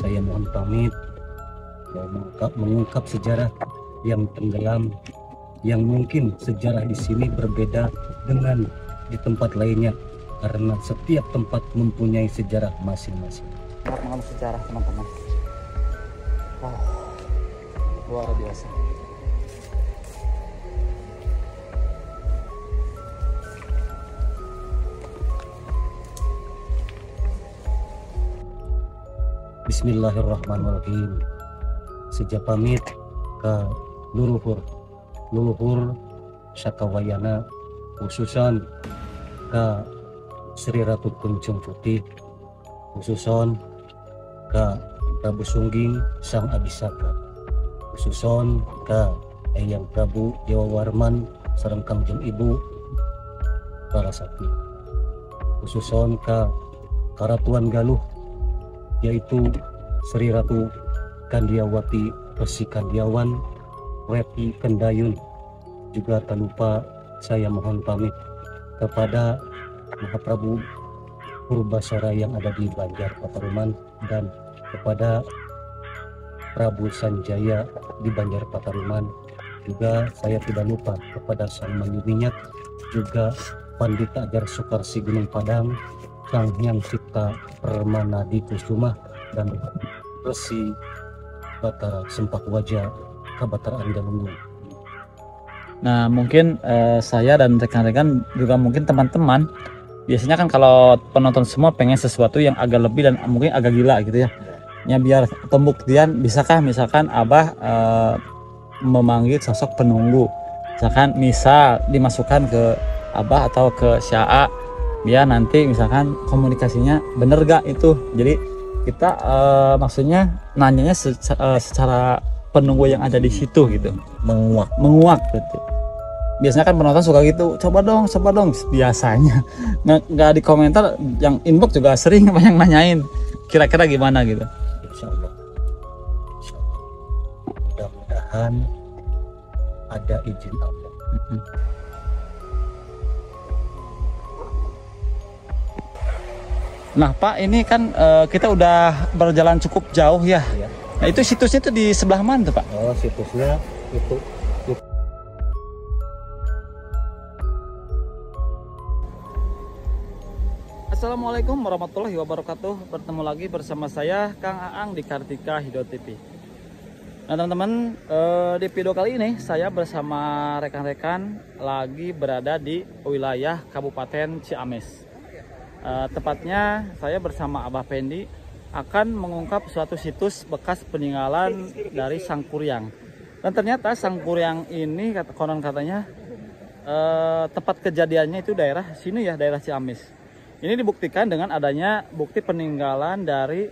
saya mohon pamit, mau mengungkap sejarah yang tenggelam, yang mungkin sejarah di sini berbeda dengan di tempat lainnya, karena setiap tempat mempunyai sejarah masing-masing. Mengenal sejarah teman-teman. Wow, luar biasa. Bismillahirrahmanirrahim. Sejak pamit ke Luruhur Sakawayana, khususan ke Sri Ratu Kuncung Putih, khususon ke Prabu Sungging Sang Abisaka, khususon ke Eyang Prabu Dewa Warman sareng Kangjeng Ibu Larasati, khususon ke Karatuan Galuh yaitu Sri Ratu Kandiawati Resi Kandiawan Wepi Kendayun. Juga tak lupa saya mohon pamit kepada Mahaprabu Purbasara yang ada di Banjar Pataruman dan kepada Prabu Sanjaya di Banjar Pataruman. Juga saya tidak lupa kepada Sang Manyu juga Pandita Ajar Soekarsi Gunung Padang, Sang Hyang Cipta Permana di Kusuma, dan Resi Batara Sempak Wajah Kabatar Andalungu. Nah mungkin saya dan rekan-rekan juga mungkin teman-teman biasanya kan kalau penonton semua pengen sesuatu yang agak lebih dan mungkin agak gila gitu ya. Ya biar pembuktian, bisakah misalkan Abah memanggil sosok penunggu, misalkan misal dimasukkan ke Abah atau ke Syaa, biar nanti misalkan komunikasinya bener gak itu. Jadi kita maksudnya nanyanya secara penunggu yang ada di situ gitu, menguak gitu. Biasanya kan penonton suka gitu, coba dong biasanya nggak di komentar, yang inbox juga sering yang nanyain kira-kira gimana gitu. Insya Allah. Mudah-mudahan ada izin Allah. Nah Pak, ini kan kita udah berjalan cukup jauh ya. Nah itu situsnya tuh di sebelah mana tuh Pak? Oh, situsnya itu. Assalamualaikum warahmatullahi wabarakatuh. Bertemu lagi bersama saya Kang Aang di Kartika Hidro TV. Nah teman-teman, di video kali ini saya bersama rekan-rekan lagi berada di wilayah Kabupaten Ciamis. Tepatnya saya bersama Abah Pendi akan mengungkap suatu situs bekas peninggalan dari Sang Kuryang. Dan ternyata Sang Kuryang ini konon katanya tempat kejadiannya itu daerah sini ya, daerah Ciamis. Ini dibuktikan dengan adanya bukti peninggalan dari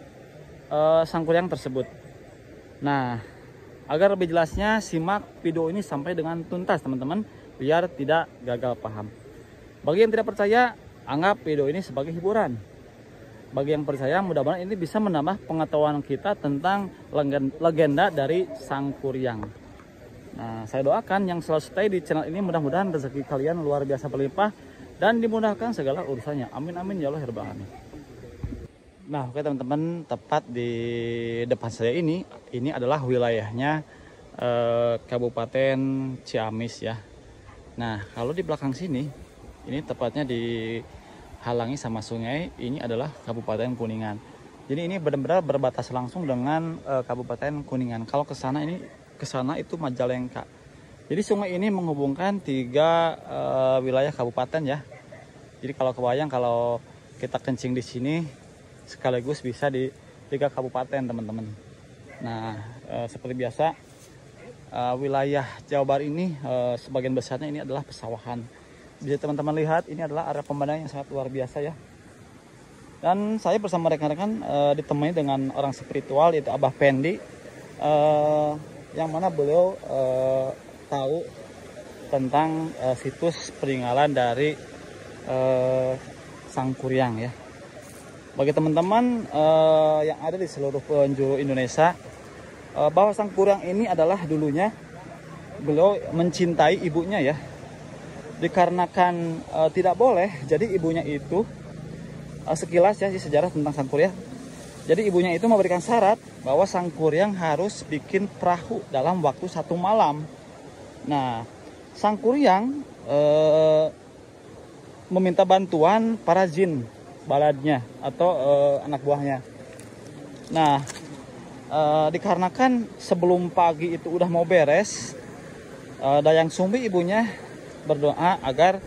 Sang Kuryang tersebut. Nah, agar lebih jelasnya simak video ini sampai dengan tuntas teman-teman, biar tidak gagal paham. Bagi yang tidak percaya, anggap video ini sebagai hiburan. Bagi yang percaya, mudah-mudahan ini bisa menambah pengetahuan kita tentang legenda dari Sang Kuryang. Nah, saya doakan yang selalu stay di channel ini, mudah-mudahan rezeki kalian luar biasa berlimpah dan dimudahkan segala urusannya. Amin amin ya Allah ya Rabbal alamin. Nah, oke teman-teman, tepat di depan saya ini adalah wilayahnya Kabupaten Ciamis ya. Nah, kalau di belakang sini, ini tepatnya dihalangi sama sungai, ini adalah Kabupaten Kuningan. Jadi ini benar-benar berbatas langsung dengan Kabupaten Kuningan. Kalau ke sana itu Majalengka. Jadi sungai ini menghubungkan tiga wilayah kabupaten ya. Jadi kalau kebayang kalau kita kencing di sini sekaligus bisa di tiga kabupaten teman-teman. Nah seperti biasa wilayah Jawa Barat ini sebagian besarnya ini adalah pesawahan. Bisa teman-teman lihat ini adalah area pemandangan yang sangat luar biasa ya. Dan saya bersama rekan-rekan ditemani dengan orang spiritual yaitu Abah Pendi, yang mana beliau tahu tentang situs peninggalan dari Sang Kuryang ya. Bagi teman-teman yang ada di seluruh penjuru Indonesia, bahwa Sang Kuryang ini adalah dulunya beliau mencintai ibunya ya. Dikarenakan tidak boleh, jadi ibunya itu sekilas ya sejarah tentang Sang Kuryang. Jadi ibunya itu memberikan syarat bahwa sang kuryang harus bikin perahu dalam waktu 1 malam. Nah, sang kuryang meminta bantuan para jin baladnya atau anak buahnya. Nah, dikarenakan sebelum pagi itu udah mau beres, Dayang Sumbi ibunya berdoa agar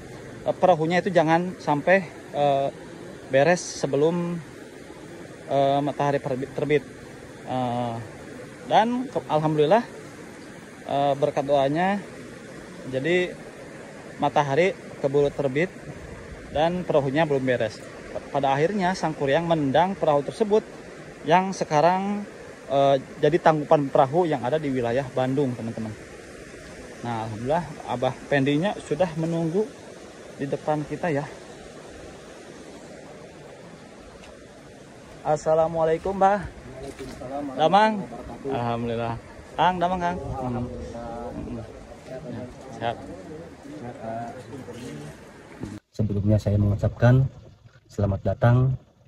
perahunya itu jangan sampai beres sebelum matahari terbit. Dan alhamdulillah berkat doanya, jadi matahari keburu terbit dan perahunya belum beres. Pada akhirnya sang kuryang menendang perahu tersebut yang sekarang jadi tangkupan perahu yang ada di wilayah Bandung, teman-teman. Nah, alhamdulillah Abah Pendinya sudah menunggu di depan kita ya. Assalamualaikum, Mbah. Waalaikumsalam. Damang. Alhamdulillah. Kang, damang, Kang. Siap. Sebelumnya saya mengucapkan selamat datang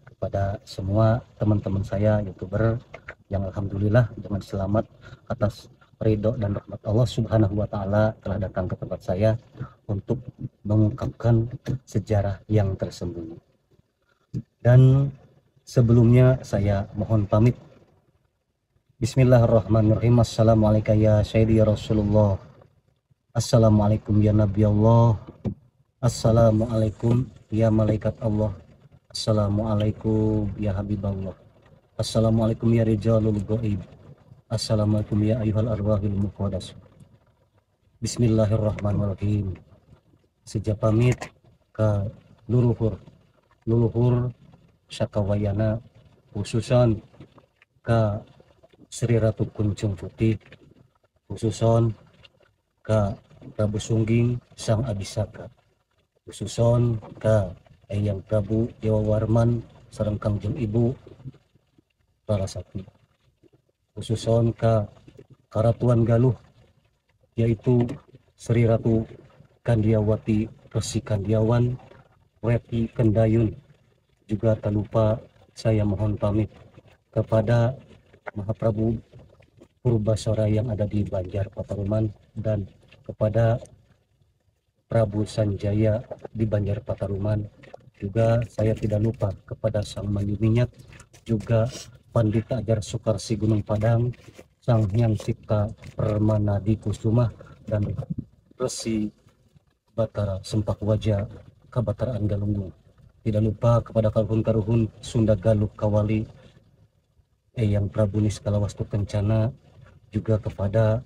kepada semua teman-teman saya YouTuber yang alhamdulillah dengan selamat atas ridho dan rahmat Allah Subhanahu wa taala telah datang ke tempat saya untuk mengungkapkan sejarah yang tersembunyi. Dan sebelumnya saya mohon pamit. Bismillahirrahmanirrahim. Assalamualaikum ya Sayyidi ya Rasulullah. Assalamualaikum ya Nabi Allah. Assalamualaikum ya malaikat Allah. Assalamualaikum ya Habib Allah. Assalamualaikum ya Rijalul Ghaib. Assalamualaikum ya ayyuhal arwahil muqaddas. Bismillahirrahmanirrahim. Sejak pamit ke luluhur Sakawayana, khususon ke Sri Ratu Kuncung Putih, khususon ke Prabu Sungging Sang Abisaka, khususon ke Eyang Prabu Dewa Warman sareng Kangjeng Ibu Larasati, khususon ke Karatuan Galuh yaitu Sri Ratu Kandiawati Resi Kandiawan Weti Kendayun. Juga tak lupa saya mohon pamit kepada Mahaprabu Purbasora yang ada di Banjar Pataruman dan kepada Prabu Sanjaya di Banjar Pataruman. Juga saya tidak lupa kepada Sang Mandiminyak, juga Pandita Ajar Sukarsi Gunung Padang, Sang Hyang Cipta Permana di Kusuma, dan Resi Batara Sempak Wajah Kabataraan Galunggung. Tidak lupa kepada karuhun-karuhun Sunda Galuh Kawali Eyang Prabu Niskalawastu Kencana, juga kepada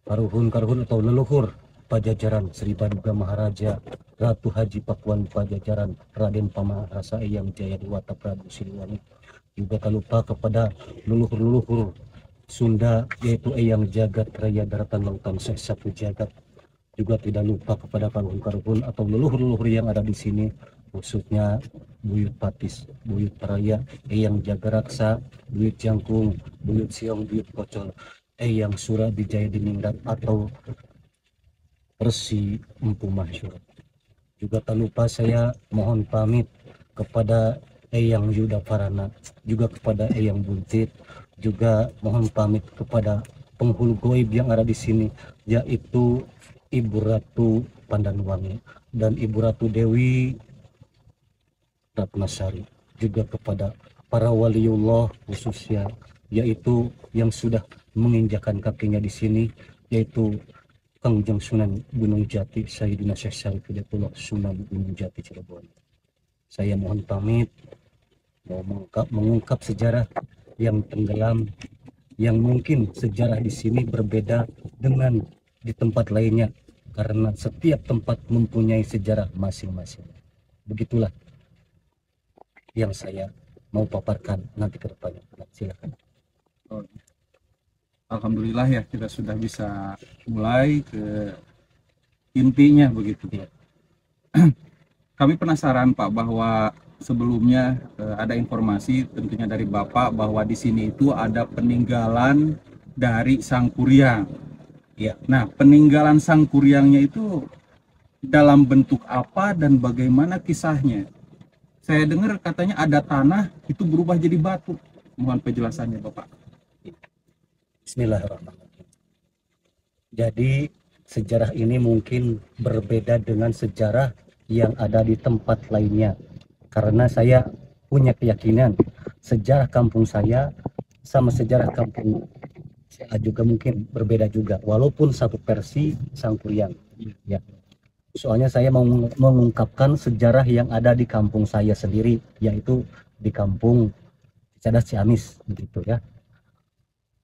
karuhun-karuhun atau leluhur Pajajaran Sri Baduga Maharaja Ratu Haji Pakuan Pajajaran Raden Pamanarasa Eyang Jaya Dewata Prabu Siliwangi. Juga tak lupa kepada leluhur-leluhur Sunda yaitu Eyang Jagat Raya Daratan Lautan Seh Satu Jagat. Juga tidak lupa kepada karuhun-karuhun atau leluhur-leluhur yang ada di sini, khususnya Buyut Patis, Buyut Paraya, Eyang Jagaraksa, Buyut Jangkung, Buyut Siong, Buyut Pocol, Eyang Sura Bijaya Diningrat atau Resi Empu Masyur. Juga tak lupa saya mohon pamit kepada Eyang Yuda Parana, juga kepada Eyang Buntit, juga mohon pamit kepada penghulu goib yang ada di sini, yaitu Ibu Ratu Pandanwangi dan Ibu Ratu Dewi Ratnasari, juga kepada para waliullah khususnya yaitu yang sudah menginjakan kakinya di sini, yaitu Kangjeng Sunan Gunung Jati Sayyidina Syekh Syarif Hidayatullah Sunan Gunung Jati Cirebon. Saya mohon pamit, mau mengungkap sejarah yang tenggelam, yang mungkin sejarah di sini berbeda dengan di tempat lainnya karena setiap tempat mempunyai sejarah masing-masing. Begitulah yang saya mau paparkan nanti ke depannya. Silakan. Alhamdulillah ya, kita sudah bisa mulai ke intinya begitu. Ya. Kami penasaran Pak bahwa sebelumnya ada informasi tentunya dari Bapak bahwa di sini itu ada peninggalan dari Sang Kuryang. Ya. Nah, peninggalan Sang Kuryangnya itu dalam bentuk apa dan bagaimana kisahnya? Saya dengar katanya ada tanah itu berubah jadi batu. Mohon penjelasannya Bapak. Bismillahirrahmanirrahim. Jadi sejarah ini mungkin berbeda dengan sejarah yang ada di tempat lainnya. Karena saya punya keyakinan sejarah kampung saya sama sejarah kampung saya juga mungkin berbeda juga. Walaupun satu versi Sangkuriang. Ya. Soalnya saya mau mengungkapkan sejarah yang ada di kampung saya sendiri, yaitu di kampung Cadas Ciamis, begitu ya.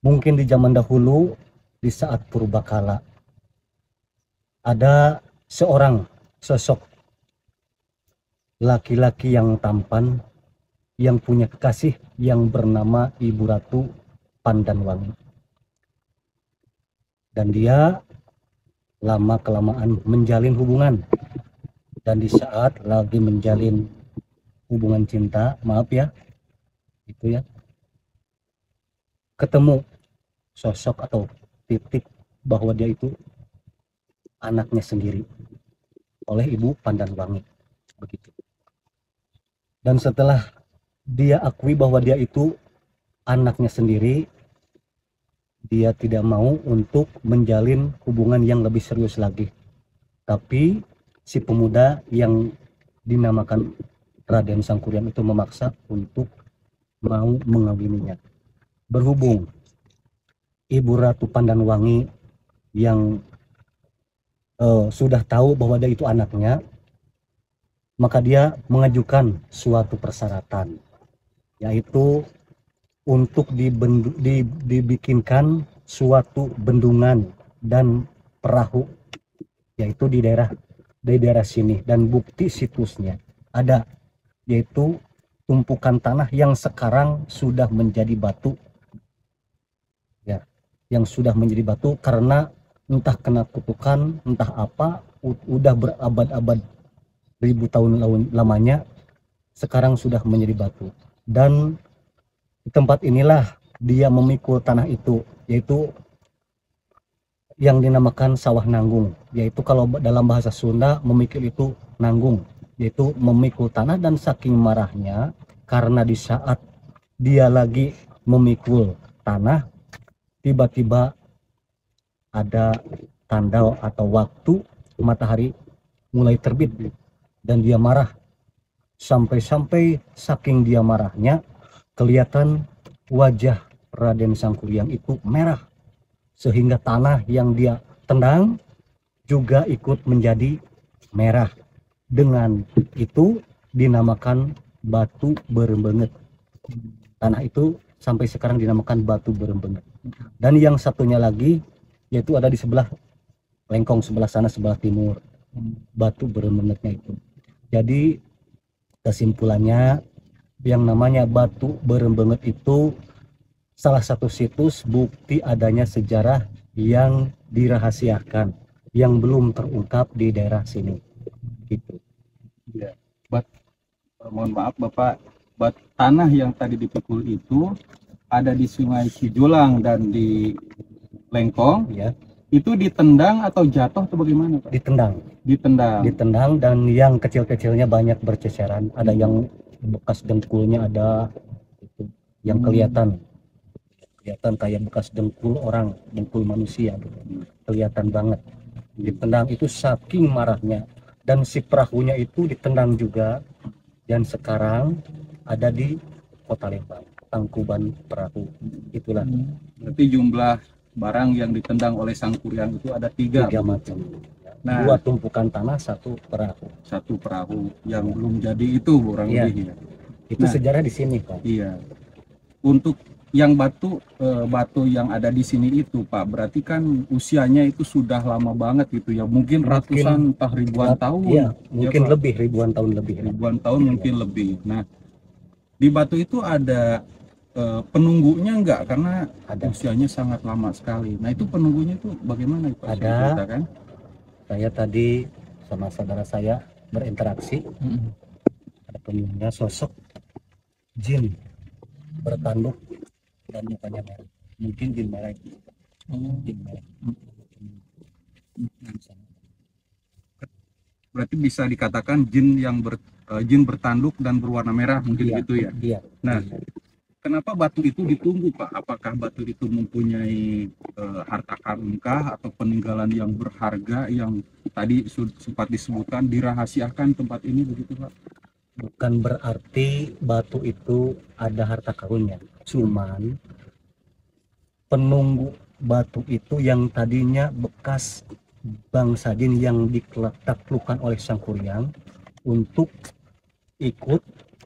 Mungkin di zaman dahulu, di saat purbakala, ada seorang sosok laki-laki yang tampan, yang punya kekasih yang bernama Ibu Ratu Pandanwangi. Dan dia lama-kelamaan menjalin hubungan. Dan di saat lagi menjalin hubungan cinta, maaf ya, itu ya, ketemu sosok atau titik bahwa dia itu anaknya sendiri oleh Ibu Pandanwangi, begitu. Dan setelah dia akui bahwa dia itu anaknya sendiri, dia tidak mau untuk menjalin hubungan yang lebih serius lagi. Tapi si pemuda yang dinamakan Raden Sangkuriang itu memaksa untuk mau mengawininya. Berhubung Ibu Ratu Pandanwangi yang sudah tahu bahwa dia itu anaknya, maka dia mengajukan suatu persyaratan, yaitu untuk dibikinkan suatu bendungan dan perahu, yaitu di daerah sini, dan bukti situsnya ada, yaitu tumpukan tanah yang sekarang sudah menjadi batu, ya, yang sudah menjadi batu karena entah kena kutukan, entah apa, udah berabad-abad, ribu tahun lamanya, sekarang sudah menjadi batu. Dan di tempat inilah dia memikul tanah itu, yaitu yang dinamakan sawah nanggung, yaitu kalau dalam bahasa Sunda memikul itu nanggung, yaitu memikul tanah. Dan saking marahnya karena di saat dia lagi memikul tanah, tiba-tiba ada tanda atau waktu matahari mulai terbit dan dia marah, sampai-sampai saking dia marahnya kelihatan wajah Raden Sangkuriang itu merah, sehingga tanah yang dia tendang juga ikut menjadi merah. Dengan itu dinamakan batu berembenget. Tanah itu sampai sekarang dinamakan batu berembenget. Dan yang satunya lagi yaitu ada di sebelah lengkong, sebelah sana, sebelah timur, batu berembengetnya itu. Jadi kesimpulannya, yang namanya batu berembenget itu salah satu situs bukti adanya sejarah yang dirahasiakan, yang belum terungkap di daerah sini, gitu. Ya. Mohon maaf Bapak, tanah yang tadi dipikul itu ada di Sungai Cijulang dan di Lengkong, Ya, itu ditendang atau jatuh atau bagaimana Pak? ditendang, dan yang kecil-kecilnya banyak berceceran, ada yang bekas dengkulnya, ada itu yang kelihatan kayak bekas dengkul orang, dengkul manusia gitu. Kelihatan banget ditendang itu saking marahnya. Dan si perahunya itu ditendang juga, dan sekarang ada di Kota Lembang, Tangkuban Perahu. Itulah Berarti jumlah barang yang ditendang oleh Sangkuriang itu ada tiga macam. Nah, 2 tumpukan tanah, 1 perahu. satu perahu yang belum jadi itu kurang Iya. lebih ya. Itu Nah, sejarah di sini, Pak. Iya. Untuk yang batu yang ada di sini itu Pak, berarti kan usianya itu sudah lama banget gitu ya. Mungkin ratusan entah ribuan tahun. Iya, mungkin Pak? lebih ribuan tahun lebih. Ribuan tahun mungkin lebih. Nah, di batu itu ada penunggunya enggak, karena Ada. usianya sangat lama sekali. Nah, itu penunggunya itu bagaimana Pak? Ada. Ceritakan. Saya tadi sama saudara saya berinteraksi, ada penunggunya, sosok jin bertanduk dan mukanya merah, mungkin jin merah itu. Jin merah. Berarti bisa dikatakan jin yang jin bertanduk dan berwarna merah mungkin Iya, gitu ya. iya. Nah, kenapa batu itu ditunggu Pak? Apakah batu itu mempunyai harta karun kah atau peninggalan yang berharga yang tadi sempat disebutkan dirahasiakan tempat ini begitu Pak? Bukan berarti batu itu ada harta karunnya, cuman penunggu batu itu yang tadinya bekas bangsa jin yang ditaklukkan oleh Sang Kuryang untuk ikut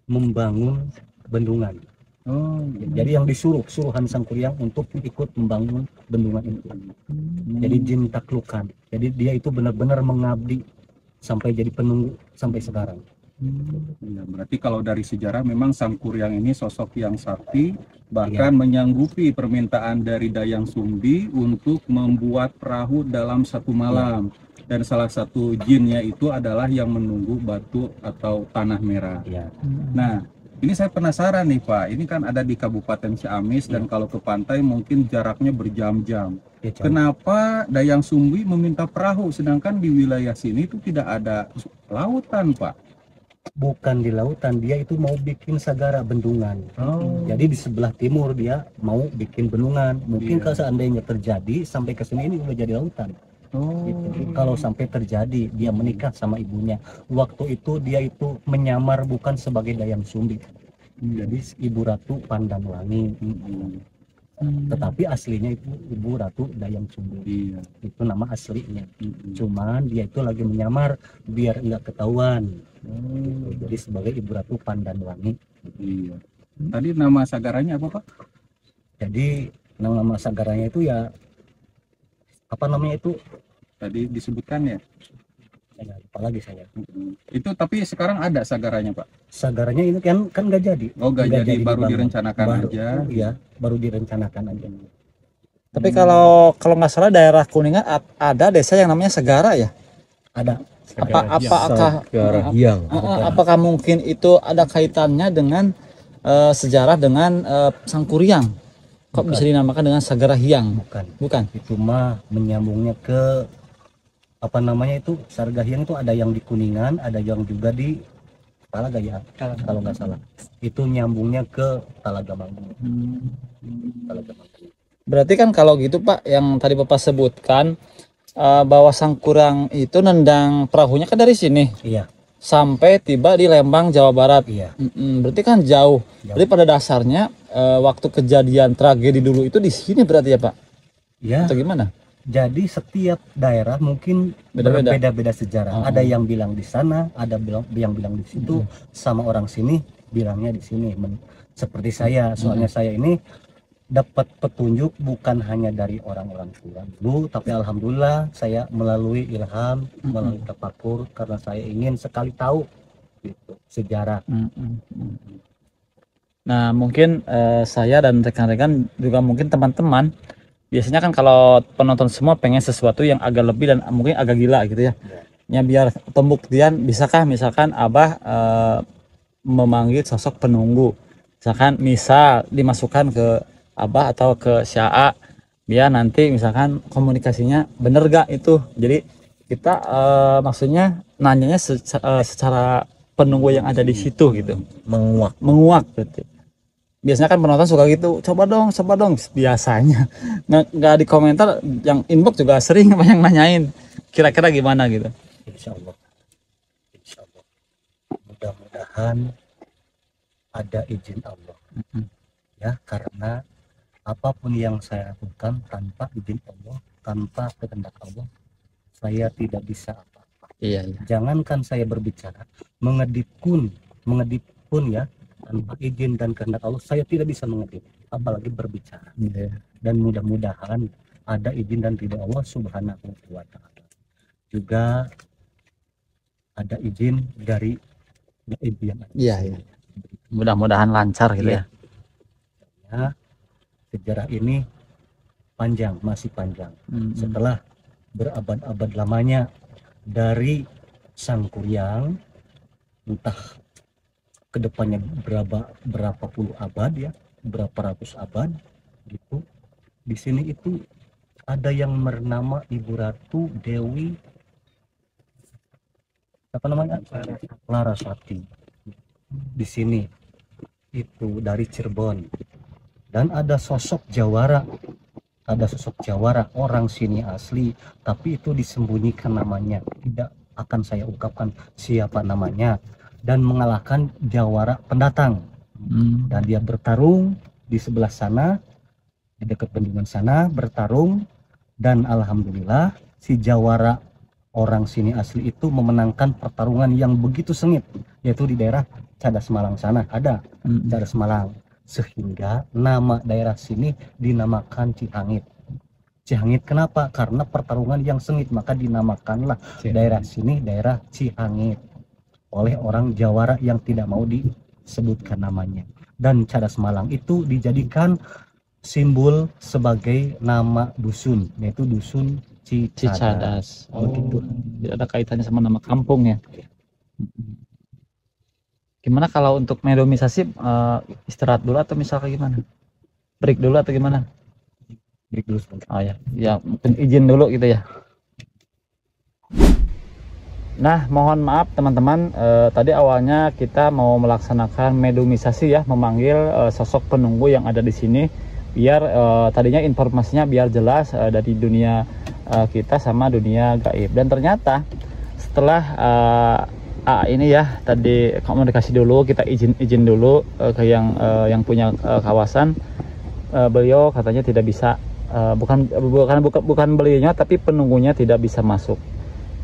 membangun bendungan. Oh, Jadi yang suruhan Sang Kuryang untuk ikut membangun bendungan itu. Jadi jin taklukan. Jadi dia itu benar-benar mengabdi sampai jadi penunggu sampai sekarang. ya, berarti kalau dari sejarah memang Sang Kuryang ini sosok yang sakti, bahkan menyanggupi permintaan dari Dayang Sumbi untuk membuat perahu dalam satu malam. Dan salah satu jinnya itu adalah yang menunggu batu atau tanah merah. Ya, Nah, ini saya penasaran nih Pak, ini kan ada di Kabupaten Ciamis dan kalau ke pantai mungkin jaraknya berjam-jam. ya jauh. Kenapa Dayang Sumbi meminta perahu sedangkan di wilayah sini itu tidak ada lautan Pak? Bukan di lautan, dia itu mau bikin sagara bendungan. Oh. Jadi di sebelah timur dia mau bikin bendungan. Mungkin Iya. kalau seandainya terjadi sampai ke sini ini udah jadi lautan. Oh. Gitu. Kalau sampai terjadi dia menikah sama ibunya, waktu itu dia itu menyamar bukan sebagai Dayang Sumbi, jadi Ibu Ratu Pandanwangi. Tetapi aslinya itu Ibu Ratu Dayang Sumbi. Iya. Itu nama aslinya. Cuman dia itu lagi menyamar biar nggak ketahuan. Gitu. Jadi sebagai Ibu Ratu Pandanwangi. Iya. Tadi nama sagaranya apa Pak? Jadi nama sagaranya itu ya apa namanya itu? Tadi disebutkan ya. Saya lupa lagi saya. Itu tapi sekarang ada sagaranya Pak. Sagaranya ini kan nggak jadi. Oh nggak Nggak jadi, baru dibangun. direncanakan Baru, aja. Iya, baru direncanakan aja. Tapi kalau nggak salah daerah Kuningan ada desa yang namanya Segara ya. Ada. Apakah mungkin itu ada kaitannya dengan sejarah dengan Sang Kuryang? Kok Bukan. bisa dinamakan dengan Sagara Hyang? Bukan. Bukan. Itu mah menyambungnya ke apa namanya itu Sarga Hyang itu ada yang di Kuningan, ada yang juga di Talaga ya, kalau nggak salah. Itu nyambungnya ke Talaga Manggung. Talaga Manggung. Berarti kan kalau gitu Pak, yang tadi Bapak sebutkan bahwa Sang Kuryang itu nendang perahunya kan dari sini Iya, sampai tiba di Lembang, Jawa Barat. iya. Berarti kan jauh. Jadi pada dasarnya waktu kejadian tragedi dulu itu di sini berarti ya Pak? Ya, Atau gimana? jadi setiap daerah mungkin Beda-beda. berbeda-beda sejarah. Ada yang bilang di sana, ada yang bilang di situ, sama orang sini bilangnya di sini. Seperti saya, soalnya saya ini dapat petunjuk bukan hanya dari orang-orang tua dulu, tapi alhamdulillah saya melalui ilham, melalui tafakur karena saya ingin sekali tahu gitu, sejarah. Nah mungkin saya dan rekan-rekan juga mungkin teman-teman biasanya kan kalau penonton semua pengen sesuatu yang agak lebih dan mungkin agak gila gitu ya. Ya biar pembuktian bisakah misalkan Abah memanggil sosok penunggu, misalkan misal dimasukkan ke Abah atau ke Syaa biar nanti misalkan komunikasinya bener gak itu. Jadi kita maksudnya nanyanya secara penunggu yang ada di situ gitu, menguak gitu. Biasanya kan penonton suka gitu, coba dong biasanya nggak di komentar, yang inbox juga sering yang nanyain kira-kira gimana gitu. Insya Allah mudah-mudahan ada izin Allah ya, karena apapun yang saya lakukan tanpa izin Allah, tanpa kehendak Allah, saya tidak bisa apa-apa. Iya. Jangankan saya berbicara, mengedit pun ya tanpa izin dan kehendak Allah saya tidak bisa mengedit, apalagi berbicara. Dan mudah-mudahan ada izin dan ridho Allah Subhanahu wa Ta'ala. Juga ada izin dari gaib yang ada. Iya. Mudah-mudahan lancar gitu ya. Ya, sejarah ini panjang, masih panjang. Setelah berabad-abad lamanya dari Sang Kuryang, entah kedepannya berapa puluh abad ya, berapa ratus abad gitu. Di sini itu ada yang bernama Ibu Ratu Dewi apa namanya, Larasati di sini itu dari Cirebon. Dan ada sosok Jawara orang sini asli, tapi itu disembunyikan namanya, tidak akan saya ungkapkan siapa namanya, dan mengalahkan Jawara pendatang. Dan dia bertarung di sebelah sana, di dekat bendungan sana bertarung, dan alhamdulillah si Jawara orang sini asli itu memenangkan pertarungan yang begitu sengit, yaitu di daerah Cadas Malang sana ada Cadas Malang, sehingga nama daerah sini dinamakan Cihangit. Cihangit kenapa? Karena pertarungan yang sengit, maka dinamakanlah daerah sini daerah Cihangit oleh orang Jawara yang tidak mau disebutkan namanya. Dan Cadas Malang itu dijadikan simbol sebagai nama dusun, yaitu dusun Cicadas. Cicadas. Oh, Begitu. tidak ada kaitannya sama nama kampung ya. Gimana kalau untuk medomisasi, istirahat dulu atau misalnya gimana? Break dulu atau gimana? Break dulu sebentar. Oh ya, ya mungkin izin dulu gitu ya. Nah, mohon maaf teman-teman, tadi awalnya kita mau melaksanakan medomisasi ya, memanggil sosok penunggu yang ada di sini, biar tadinya informasinya biar jelas dari dunia kita sama dunia gaib. Dan ternyata setelah ini ya, tadi komunikasi dulu, kita izin dulu ke yang punya kawasan, beliau katanya tidak bisa, bukan beliaunya tapi penunggunya tidak bisa masuk.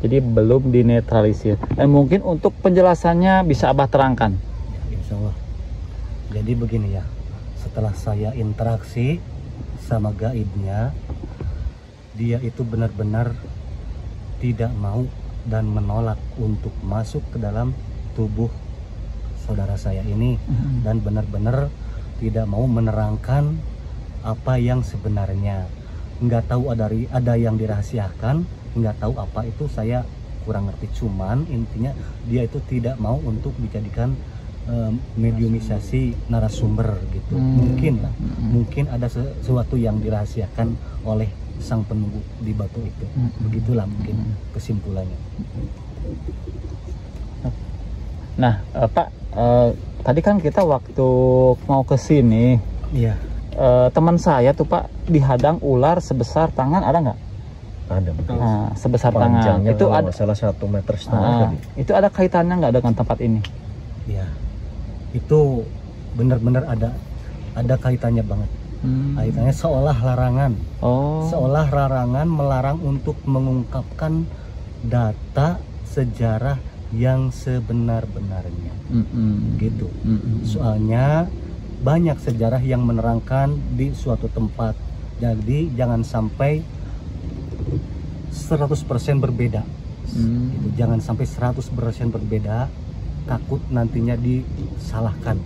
Jadi belum dinetralisir. Dan mungkin untuk penjelasannya bisa Abah terangkan. Insya Allah. Jadi begini ya, setelah saya interaksi sama gaibnya, dia itu benar-benar tidak mau dan menolak untuk masuk ke dalam tubuh saudara saya ini, dan benar-benar tidak mau menerangkan apa yang sebenarnya. Nggak tahu ada yang dirahasiakan, nggak tahu apa itu, saya kurang ngerti. Cuman intinya dia itu tidak mau untuk dijadikan mediumisasi narasumber gitu. Mungkin lah, mungkin ada sesuatu yang dirahasiakan oleh sang penunggu di batu itu. Begitulah mungkin kesimpulannya. Nah, Pak, tadi kan kita waktu mau ke sini, Iya. teman saya tuh Pak dihadang ular sebesar tangan, ada nggak? Ada. Nah, sebesar tangan. Panjangnya Itu kalau ada nggak salah 1,5 meter. itu ada kaitannya nggak dengan tempat ini? Ya, itu benar-benar ada kaitannya banget. Kaitannya seolah larangan, seolah larangan melarang untuk mengungkapkan data sejarah yang sebenar-benarnya, gitu. Soalnya banyak sejarah yang menerangkan di suatu tempat, jadi jangan sampai 100% berbeda. Gitu. Jangan sampai 100% berbeda, takut nantinya disalahkan.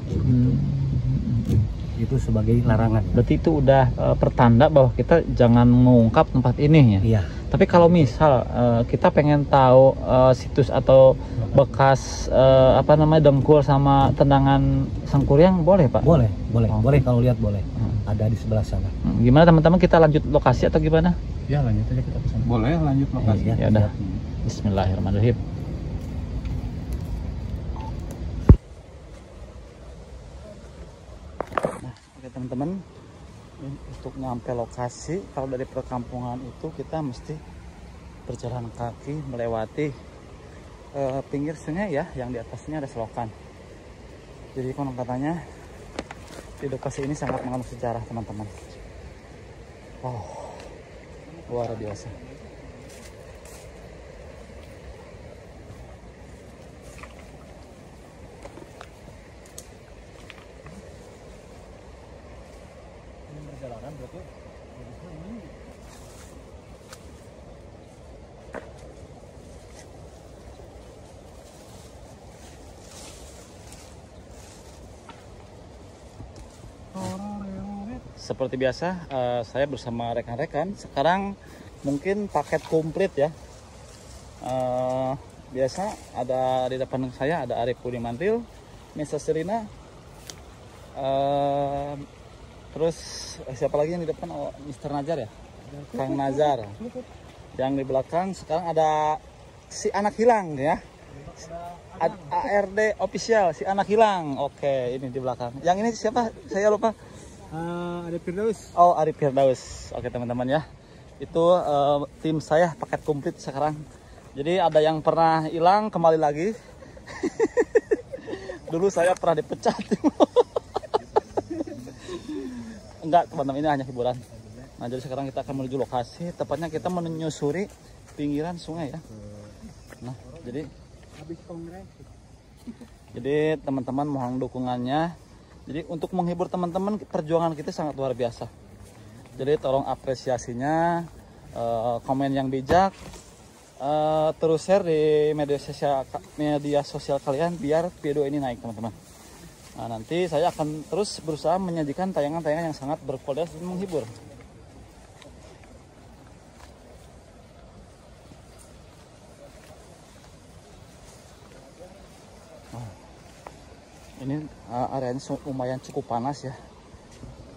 Gitu. Itu sebagai larangan. Berarti itu udah pertanda bahwa kita jangan mengungkap tempat ini ya. Iya. Tapi kalau misal kita pengen tahu situs atau bekas dengkul sama tendangan Sangkuriang, boleh Pak? Boleh boleh kalau lihat boleh. Ada di sebelah sana. Gimana teman-teman, kita lanjut lokasi atau gimana? Ya lanjut aja kita ke sana. Boleh lanjut lokasi. Ya udah. Bismillahirrahmanirrahim. Nah, oke teman-teman, untuk nyampe lokasi, kalau dari perkampungan itu kita mesti berjalan kaki melewati pinggir sungai ya, yang di atasnya ada selokan. Jadi konon katanya di lokasi ini sangat mengandung sejarah teman-teman. Wow, luar biasa. Seperti biasa, saya bersama rekan-rekan sekarang mungkin paket komplit ya. Biasa ada di depan saya ada Arif Budimantil, Mesa Serina, terus siapa lagi yang di depan? Mr. Nazar ya, Kang Nazar. Yang di belakang sekarang ada si anak hilang ya. ARD official si anak hilang. Oke, ini di belakang. Yang ini siapa? Saya lupa. Ada Firdaus. Oh, Arif Firdaus. Oke, teman-teman ya. Itu tim saya paket komplit sekarang. Jadi ada yang pernah hilang kembali lagi. Dulu saya pernah dipecat. Enggak, teman-teman, ini hanya hiburan. Nah, jadi sekarang kita akan menuju lokasi. Tepatnya kita menyusuri pinggiran sungai ya. Nah, jadi teman-teman mohon dukungannya. Jadi untuk menghibur teman-teman, perjuangan kita sangat luar biasa. Jadi tolong apresiasinya, komen yang bijak, terus share di media sosial kalian biar video ini naik, teman-teman. Nah, nanti saya akan terus berusaha menyajikan tayangan-tayangan yang sangat berkualitas dan menghibur. Ini areanya lumayan cukup panas ya.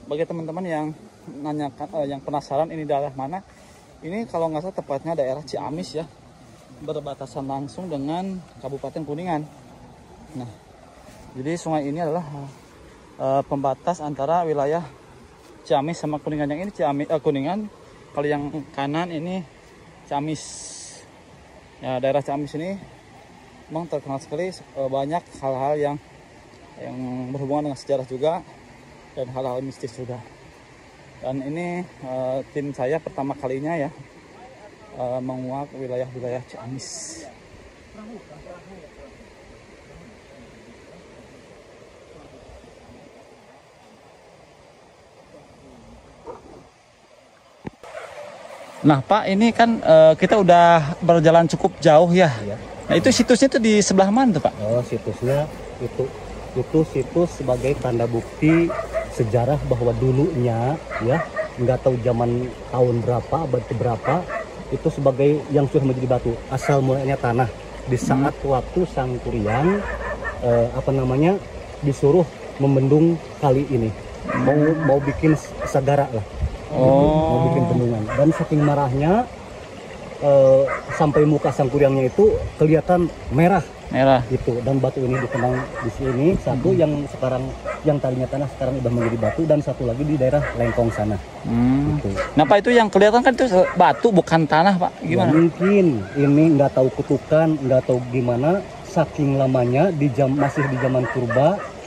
Bagi teman-teman yang nanyakan, yang penasaran ini daerah mana, ini kalau nggak salah tepatnya daerah Ciamis ya, berbatasan langsung dengan Kabupaten Kuningan. Nah, jadi sungai ini adalah pembatas antara wilayah Ciamis sama Kuningan. Yang ini Kuningan, kalau yang kanan ini Ciamis. Ya, daerah Ciamis ini memang terkenal sekali, banyak hal-hal yang berhubungan dengan sejarah juga dan hal-hal mistis juga. Dan ini tim saya pertama kalinya ya menguak wilayah-wilayah Ciamis. Nah Pak, ini kan kita udah berjalan cukup jauh ya. Nah itu situsnya itu di sebelah mana tuh Pak? Oh, situsnya itu situs sebagai tanda bukti sejarah bahwa dulunya ya, nggak tahu zaman tahun berapa, abad keberapa, itu sebagai yang sudah menjadi batu. Asal mulanya tanah di saat waktu Sang Kuryang disuruh membendung kali ini, mau bikin sagara lah. Mau bikin bendungan, dan saking marahnya sampai muka Sang Kuryangnya itu kelihatan merah gitu, dan batu ini ditendang di sini satu, yang tadinya tanah sekarang udah menjadi batu, dan satu lagi di daerah Lengkong sana. Gitu. Nah Pak, itu yang kelihatan kan itu batu bukan tanah Pak, gimana? Ya, mungkin ini nggak tahu kutukan, nggak tahu gimana, saking lamanya masih di zaman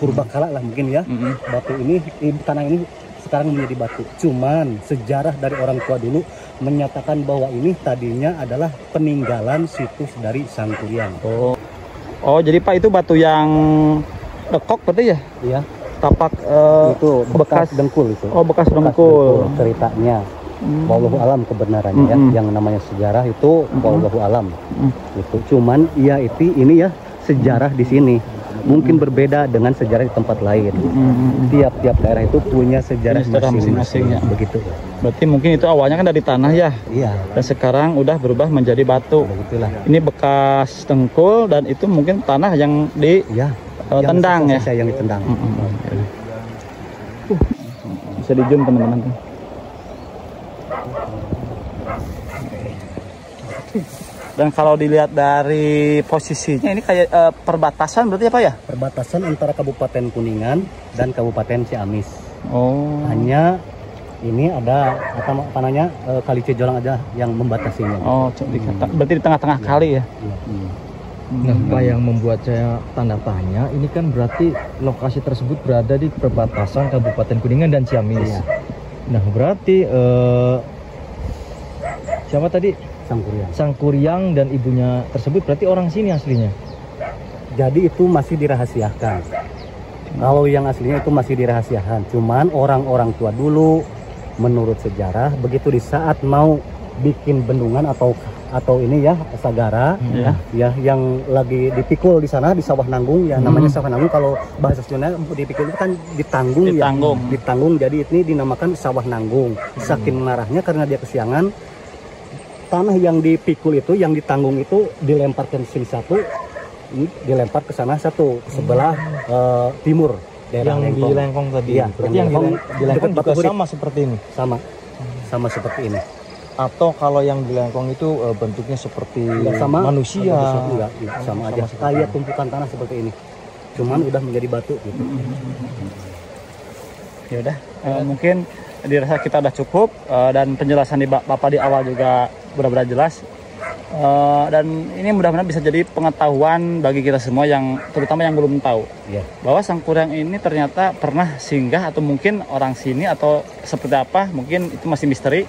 purba kala lah mungkin ya. Batu ini, tanah ini sekarang menjadi batu. Cuman sejarah dari orang tua dulu menyatakan bahwa ini tadinya adalah peninggalan situs dari Sang Kuryang. Oh, jadi Pak itu batu yang dekok berarti ya? Iya. Tapak itu bekas dengkul itu. Oh, bekas dengkul. Ceritanya. Wallahu alam kebenarannya ya. Yang namanya sejarah itu wallahu alam. Itu cuman ini ya sejarah di sini. Mungkin berbeda dengan sejarah di tempat lain. Tiap-tiap daerah itu punya sejarah masing-masing ya. Begitu. Berarti mungkin itu awalnya kan dari tanah ya. Iya. Dan sekarang udah berubah menjadi batu. Begitulah. Ini bekas dengkul dan itu mungkin tanah yang tendang ya. Yang ditendang. Bisa di zoom teman-teman. Dan kalau dilihat dari posisinya ini kayak perbatasan berarti apa ya? Perbatasan antara Kabupaten Kuningan dan Kabupaten Ciamis. Oh. Hanya ini ada Kali Cijolang aja yang membatasinya. Oh, berarti di tengah-tengah kali ya? Nah, Pak, yang membuat saya tanda tanya, ini kan berarti lokasi tersebut berada di perbatasan Kabupaten Kuningan dan Ciamis. Iya. Nah, berarti siapa tadi? Sang Kuryang dan ibunya tersebut berarti orang sini aslinya. Jadi itu masih dirahasiakan. Kalau yang aslinya itu masih dirahasiakan. Cuman orang-orang tua dulu menurut sejarah begitu di saat mau bikin bendungan atau ini ya sagara ya yang lagi dipikul di sana di Sawah Nanggung ya, namanya Sawah Nanggung. Kalau bahasa Sunda dipikul itu kan ditanggung. Ditanggung, jadi ini dinamakan Sawah Nanggung. Saking marahnya karena dia kesiangan, tanah yang dipikul itu, yang ditanggung itu dilemparkan sini satu, dilempar ke sana satu, ke sebelah timur daerah yang Lengkong. di Lengkong tadi. Iya, berarti yang di Lengkong juga Batu Burit. sama seperti ini. Sama seperti ini. Atau kalau yang di Lengkong itu bentuknya seperti Enggak sama manusia? enggak, sama aja kayak tumpukan tanah seperti ini, cuman udah menjadi batu gitu. Ya udah, mungkin dirasa kita udah cukup, dan penjelasan di Bapak di awal juga benar-benar jelas. Dan ini mudah-mudahan bisa jadi pengetahuan bagi kita semua yang terutama yang belum tahu Iya. bahwa Sangkuriang ini ternyata pernah singgah, atau mungkin orang sini atau seperti apa, mungkin itu masih misteri.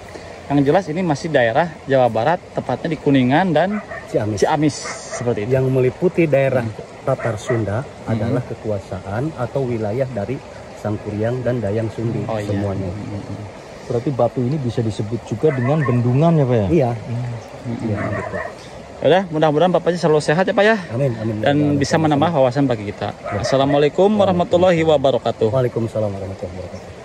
Yang jelas ini masih daerah Jawa Barat, tepatnya di Kuningan dan Ciamis seperti itu. Yang meliputi daerah Tatar Sunda adalah kekuasaan atau wilayah dari Sangkuriang dan Dayang Sumbi, Oh, iya. semuanya. Berarti batu ini bisa disebut juga dengan bendungan ya Pak ya? Iya. Iya, gitu. Ya udah, mudah-mudahan Bapaknya selalu sehat ya Pak ya, Amin, amin. dan bisa menambah wawasan bagi kita. Assalamualaikum warahmatullahi wabarakatuh. Waalaikumsalam warahmatullahi wabarakatuh.